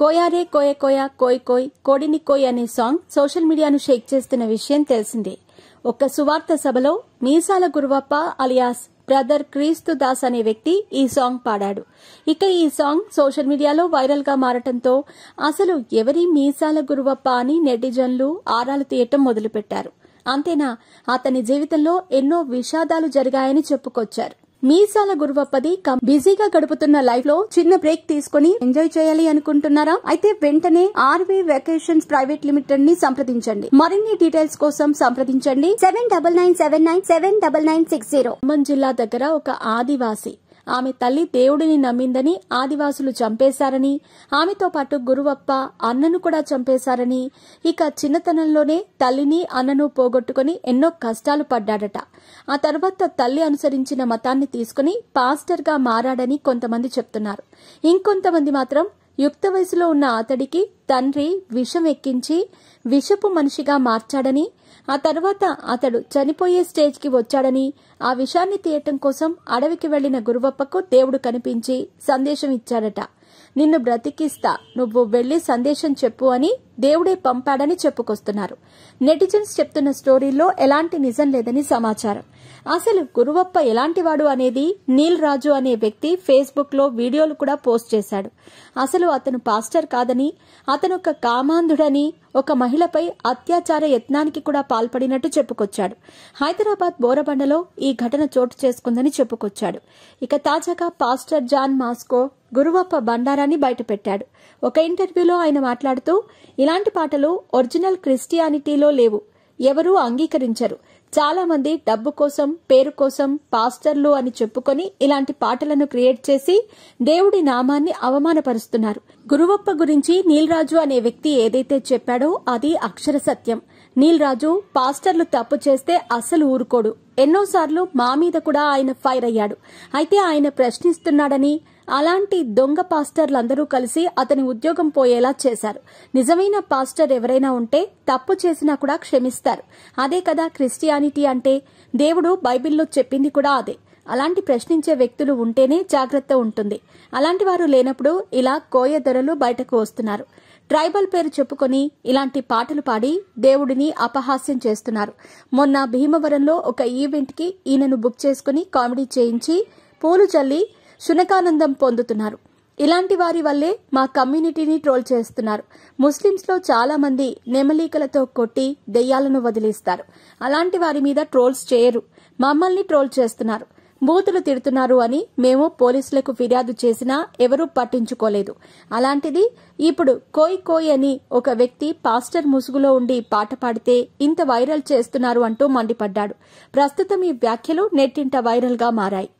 కోయారే కోయ కోయ కోయ్ కోయ్ కోడిని కోయ్ అనే సాంగ్ సోషల్ మీడియాను షేక్ చేస్తున్న విషయం తెలిసిందే. ఒక్క సువార్త సభలో మీసాల గురువప్ప అలియాస్ బ్రదర్ క్రీస్తు దాస్ అనే వ్యక్తి ఈ సాంగ్ పాడాడు. ఇక ఈ సాంగ్ సోషల్ మీడియాలో వైరల్ గా మారటంతో అసలు ఎవరి మీసాల గురువప్ప అని నెటిజన్లు ఆరాలు తీయటం మొదలుపెట్టారు. అంతేనా, అతని జీవితంలో ఎన్నో విషాదాలు జరిగాయని చెప్పుకొచ్చారు. మీసాల గురువప్పది బిజీగా గడుపుతున్న లైఫ్ లో చిన్న బ్రేక్ తీసుకుని ఎంజాయ్ చేయాలి అనుకుంటున్నారా? అయితే వెంటనే ఆర్వీ వెకేషన్స్ ప్రైవేట్ లిమిటెడ్ ని సంప్రదించండి. మరిన్ని డీటెయిల్స్ కోసం సంప్రదించండి 7997979960. ఖమ్మం జిల్లా దగ్గర ఒక ఆదివాసి ఆమె తల్లి దేవుడిని నమ్మిందని ఆదివాసులు చంపేశారని, ఆమెతో పాటు గురువప్ప అన్నను కూడా చంపేశారని, ఇక చిన్నతనంలోనే తల్లిని అన్నను పోగొట్టుకుని ఎన్నో కష్టాలు పడ్డాడట. ఆ తర్వాత తల్లి అనుసరించిన మతాన్ని తీసుకుని పాస్టర్ గా మారాడని కొంతమంది చెప్తున్నారు. ఇంకొంతమంది మాత్రం యుక్త వయసులో ఉన్న అతడికి తండ్రి విషం ఎక్కించి విషపు మనిషిగా మార్చాడని, ఆ తర్వాత అతడు చనిపోయే స్టేజ్ కి వచ్చాడని, ఆ విషాన్ని తీయటం కోసం అడవికి వెళ్లిన గురువప్పకు దేవుడు కనిపించి సందేశం ఇచ్చాడట. నిన్ను బ్రతికిస్తా, నువ్వు వెళ్లి సందేశం చెప్పు అని దేవుడే పంపాడని చెప్పుకొస్తున్నారు. నెటిజన్స్ చెప్తున్న స్టోరీలో ఎలాంటి నిజం లేదని సమాచారం. అసలు గురువప్ప ఎలాంటివాడు అనేది నీల్ రాజు అనే వ్యక్తి ఫేస్బుక్ లో వీడియోలు కూడా పోస్ట్ చేశాడు. అసలు అతను పాస్టర్ కాదని, అతను ఒక కామాంధుడని, ఒక మహిళపై అత్యాచార యత్నానికి కూడా పాల్పడినట్టు చెప్పుకొచ్చాడు. హైదరాబాద్ బోరబండలో ఈ ఘటన చోటు చేసుకుందని చెప్పుకొచ్చాడు. ఇక తాజాగా పాస్టర్ జాన్ మాస్కో గురువప్ప బండారాన్ని బయటపెట్టాడు. ఒక ఇంటర్వ్యూలో ఆయన మాట్లాడుతూ, ఇలాంటి పాటలు ఒరిజినల్ క్రిస్టియానిటీలో లేవు, ఎవరూ అంగీకరించరు. చాలా మంది డబ్బు కోసం, పేరు కోసం పాస్టర్లు అని చెప్పుకొని ఇలాంటి పాటలను క్రియేట్ చేసి దేవుడి నామాన్ని అవమానపరుస్తున్నారు. గురువప్ప గురించి నీల్ రాజు అనే వ్యక్తి ఏదైతే చెప్పాడో అది అక్షర సత్యం. నీల్ రాజు పాస్టర్లు తప్పు చేస్తే అస్సలు ఊరుకోడు. ఎన్నోసార్లు మా మీద కూడా ఆయన ఫైర్ అయ్యాడు. అయితే ఆయన ప్రశ్నిస్తున్నాడని, అలాంటి దొంగ పాస్టర్లందరూ కలిసి అతని ఉద్యోగం పోయేలా చేశారు. నిజమైన పాస్టర్ ఎవరైనా ఉంటే తప్పు చేసినా కూడా క్షమిస్తారు. అదే కదా క్రిస్టియానిటీ అంటే. దేవుడు బైబిల్లో చెప్పింది కూడా అదే. అలాంటి ప్రశ్నించే వ్యక్తులు ఉంటేనే జాగ్రత్త ఉంటుంది. అలాంటి వారు లేనప్పుడు ఇలా కోయ దొరలు బయటకు వస్తున్నారు. ట్రైబల్ పేరు చెప్పుకొని ఇలాంటి పాటలు పాడి దేవుడిని అపహాస్యం చేస్తున్నారు. మొన్న భీమవరంలో ఒక ఈవెంట్ కి ఈయనను బుక్ చేసుకుని కామెడీ చేయించి పూలు చల్లి శునకానందం పొందుతున్నారు. ఇలాంటి వారి వల్లే మా కమ్యూనిటీని ట్రోల్ చేస్తున్నారు. ముస్లింస్ లో చాలా మంది నెమలీకలతో కొట్టి దెయ్యాలను వదిలిస్తారు. అలాంటి వారి మీద ట్రోల్స్ చేయరు, మమ్మల్ని ట్రోల్ చేస్తున్నారు, బూతులు తిడుతున్నారు అని మేము పోలీసులకు ఫిర్యాదు చేసినా ఎవరూ పట్టించుకోలేదు. అలాంటిది ఇప్పుడు కోయ్ కోయ్ అని ఒక వ్యక్తి పాస్టర్ ముసుగులో ఉండి పాట పాడితే ఇంత వైరల్ చేస్తున్నారు అంటూ మండిపడ్డాడు. ప్రస్తుతం ఈ వ్యాఖ్యలు నెట్టింట వైరల్ గా మారాయి.